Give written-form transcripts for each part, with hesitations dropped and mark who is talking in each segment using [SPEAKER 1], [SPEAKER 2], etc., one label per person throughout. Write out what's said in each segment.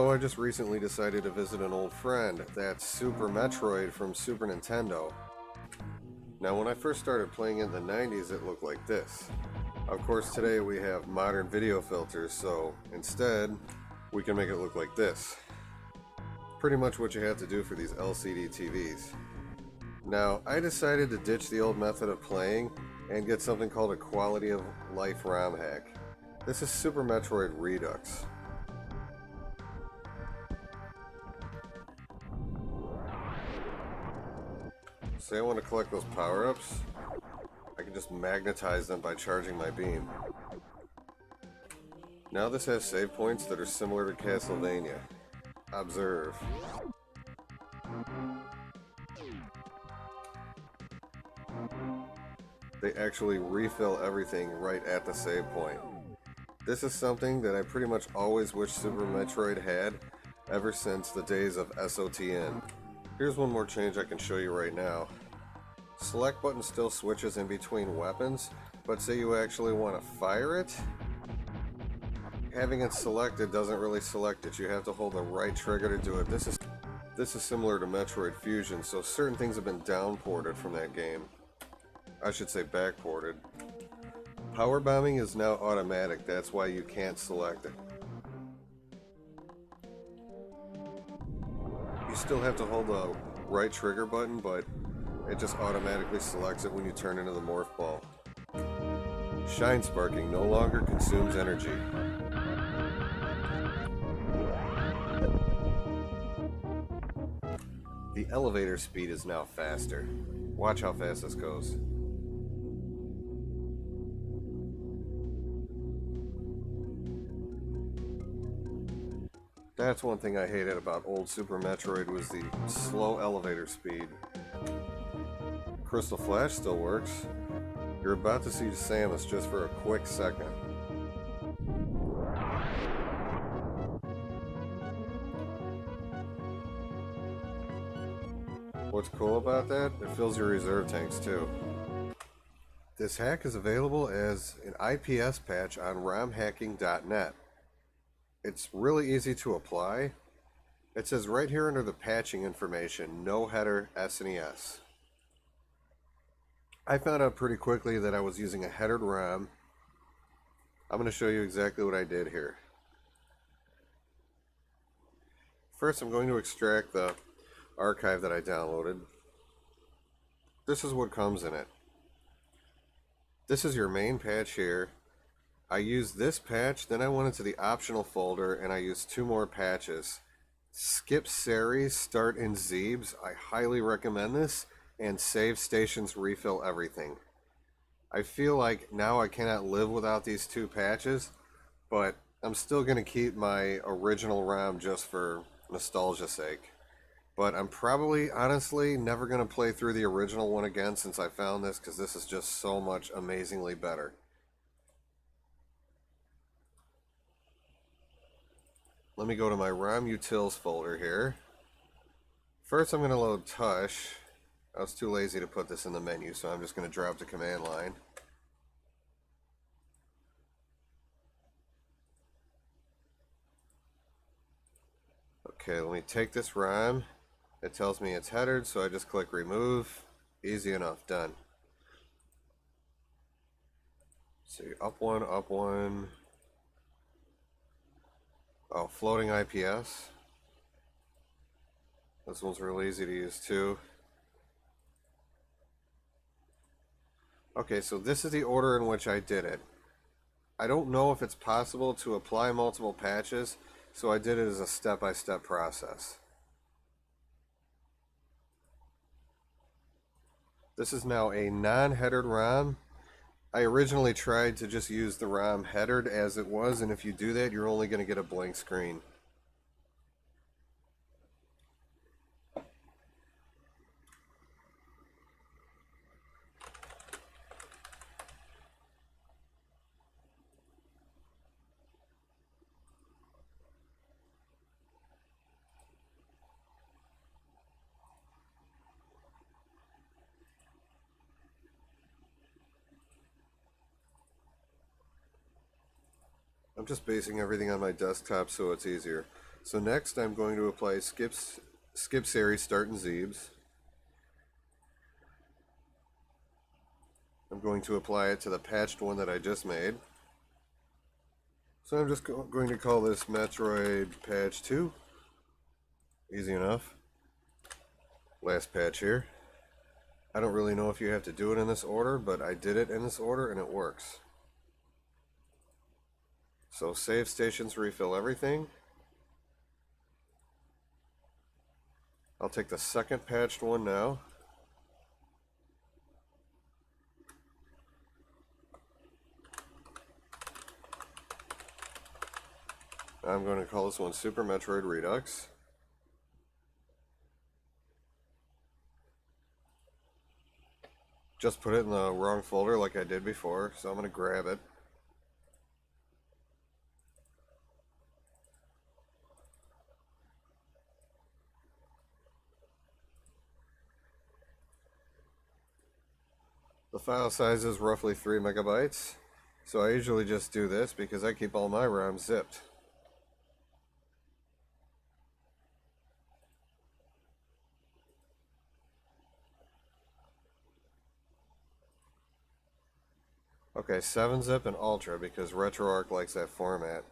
[SPEAKER 1] Hello, I just recently decided to visit an old friend. That's Super Metroid from Super Nintendo. Now, when I first started playing in the 90s, it looked like this. Of course, today we have modern video filters, so instead, we can make it look like this. Pretty much what you have to do for these LCD TVs. Now, I decided to ditch the old method of playing and get something called a quality of life ROM hack. This is Super Metroid Redux. Say I want to collect those power-ups, I can just magnetize them by charging my beam. Now this has save points that are similar to Castlevania. Observe. They actually refill everything right at the save point. This is something that I pretty much always wish Super Metroid had ever since the days of SOTN. Here's one more change I can show you right now. Select button still switches in between weapons, but say you actually want to fire it, having it selected doesn't really select it. You have to hold the right trigger to do it. This is similar to Metroid Fusion, so certain things have been downported from that game. I should say backported. Power bombing is now automatic, that's why you can't select it. You still have to hold the right trigger button, but it just automatically selects it when you turn into the morph ball. Shine sparking no longer consumes energy. The elevator speed is now faster. Watch how fast this goes. That's one thing I hated about old Super Metroid was the slow elevator speed. Crystal Flash still works. You're about to see Samus just for a quick second. What's cool about that? It fills your reserve tanks too. This hack is available as an IPS patch on romhacking.net. It's really easy to apply. It says right here under the patching information, no header SNES. I found out pretty quickly that I was using a headered ROM. I'm going to show you exactly what I did here. First, I'm going to extract the archive that I downloaded. This is what comes in it. This is your main patch here. I used this patch, then I went into the optional folder and I used two more patches. Skip series, start in Zeebs. I highly recommend this. And save stations refill everything. I feel like now I cannot live without these two patches, but I'm still going to keep my original ROM just for nostalgia's sake. But I'm probably, honestly, never going to play through the original one again since I found this, because this is just so much amazingly better. Let me go to my ROM utils folder here. First I'm going to load Tush. I was too lazy to put this in the menu, so I'm just going to drop the command line. Okay, let me take this ROM. It tells me it's headered, so I just click remove. Easy enough, done. So up one, up one. Oh, floating IPS. This one's real easy to use too. Okay, so this is the order in which I did it. I don't know if it's possible to apply multiple patches, so I did it as a step-by-step process. This is now a non-headered ROM. I originally tried to just use the ROM headered as it was, and if you do that, you're only going to get a blank screen. I'm just basing everything on my desktop so it's easier. So next I'm going to apply skip series start and zeebs. I'm going to apply it to the patched one that I just made. So I'm just going to call this Metroid Patch 2. Easy enough. Last patch here. I don't really know if you have to do it in this order, but I did it in this order and it works. So save stations refill everything. I'll take the second patched one now. I'm going to call this one Super Metroid Redux. Just put it in the wrong folder like I did before, so I'm going to grab it. The file size is roughly 3 megabytes, so I usually just do this because I keep all my ROMs zipped. Okay, 7-zip and Ultra because RetroArch likes that format.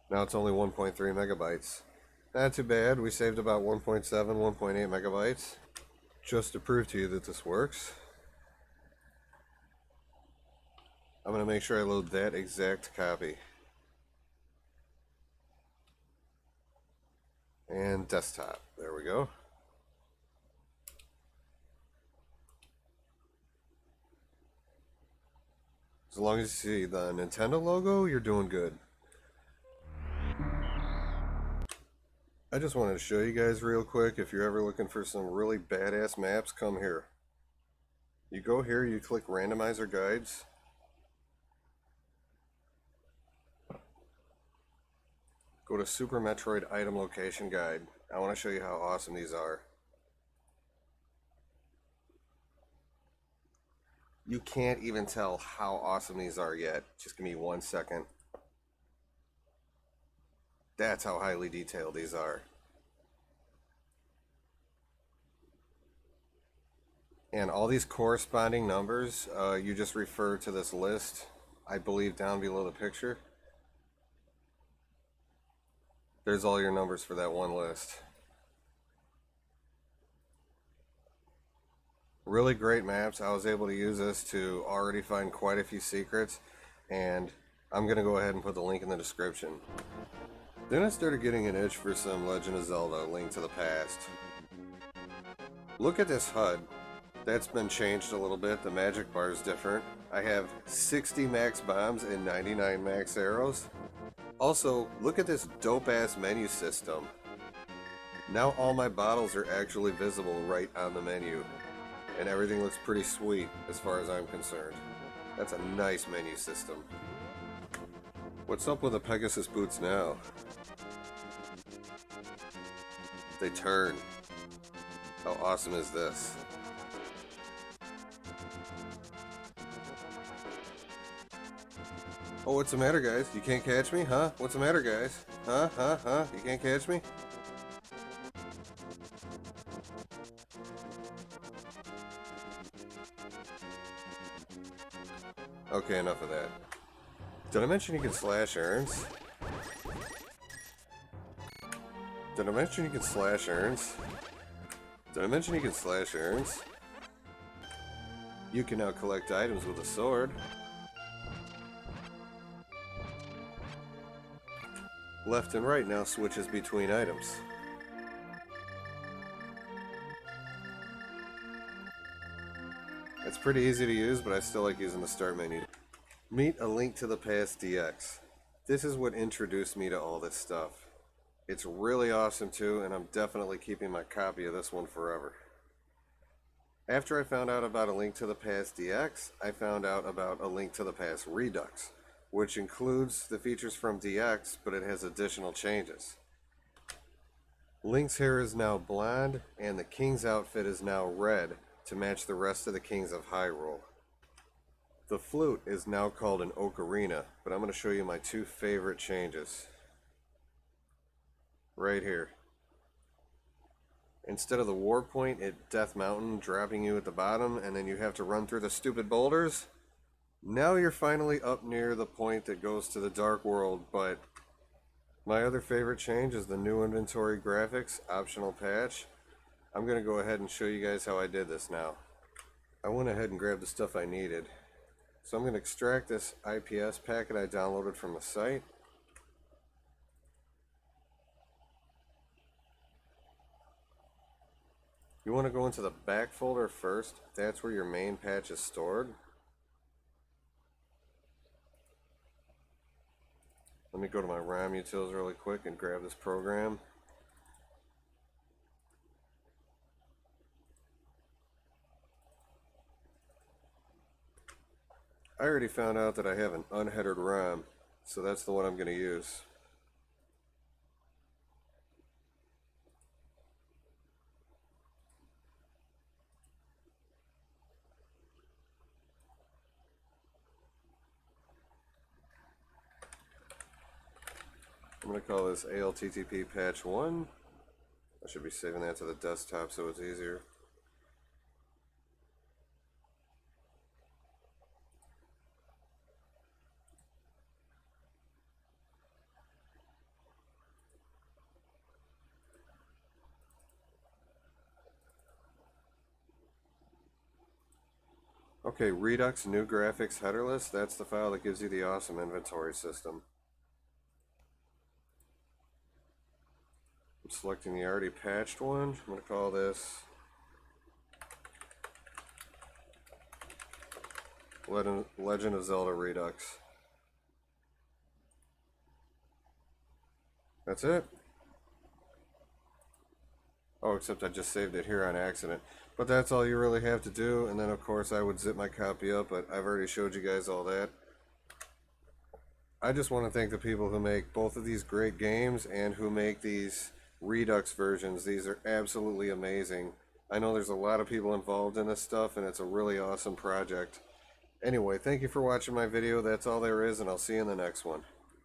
[SPEAKER 1] Now it's only 1.3 megabytes. Not too bad, we saved about 1.7, 1.8 megabytes. Just to prove to you that this works, I'm going to make sure I load that exact copy. And desktop, there we go. As long as you see the Nintendo logo, you're doing good. I just wanted to show you guys real quick, if you're ever looking for some really badass maps, come here. You go here, you click randomizer guides. Go to Super Metroid item location guide. I want to show you how awesome these are. You can't even tell how awesome these are yet. Just give me 1 second. That's how highly detailed these are. And all these corresponding numbers, you just refer to this list, I believe down below the picture. There's all your numbers for that one list. Really great maps. I was able to use this to already find quite a few secrets, and I'm going to go ahead and put the link in the description. Then I started getting an itch for some Legend of Zelda: Link to the Past. Look at this HUD. That's been changed a little bit. The magic bar is different. I have 60 max bombs and 99 max arrows. Also, look at this dope-ass menu system. Now all my bottles are actually visible right on the menu, and everything looks pretty sweet as far as I'm concerned. That's a nice menu system. What's up with the Pegasus boots now? They turn. How awesome is this? Oh, what's the matter, guys? You can't catch me? Huh? What's the matter, guys? Huh? You can't catch me? Okay, enough of that. Did I mention you can slash urns? Did I mention you can slash urns? Did I mention you can slash urns? You can now collect items with a sword. Left and right now switches between items. It's pretty easy to use, but I still like using the start menu. Meet A Link to the Past DX. This is what introduced me to all this stuff. It's really awesome too, and I'm definitely keeping my copy of this one forever. After I found out about A Link to the Past DX, I found out about A Link to the Past Redux, which includes the features from DX, but it has additional changes. Link's hair is now blonde, and the King's outfit is now red to match the rest of the Kings of Hyrule. The flute is now called an ocarina, but I'm going to show you my two favorite changes. Right here. Instead of the war point at Death Mountain dropping you at the bottom and then you have to run through the stupid boulders, now you're finally up near the point that goes to the Dark World. But my other favorite change is the new inventory graphics optional patch. I'm going to go ahead and show you guys how I did this now. I went ahead and grabbed the stuff I needed. So I'm going to extract this IPS packet I downloaded from the site. You want to go into the back folder first. That's where your main patch is stored. Let me go to my ROM utils really quick and grab this program. I already found out that I have an unheadered ROM, so that's the one I'm going to use. I'm going to call this ALTTP patch 1. I should be saving that to the desktop so it's easier. Okay, Redux new graphics headerless. That's the file that gives you the awesome inventory system. I'm selecting the already patched one. I'm going to call this Legend of Zelda Redux. That's it. Oh, except I just saved it here on accident. But that's all you really have to do. And then, of course, I would zip my copy up, but I've already showed you guys all that. I just want to thank the people who make both of these great games and who make these Redux versions. These are absolutely amazing. I know there's a lot of people involved in this stuff, and it's a really awesome project. Anyway, thank you for watching my video. That's all there is, and I'll see you in the next one.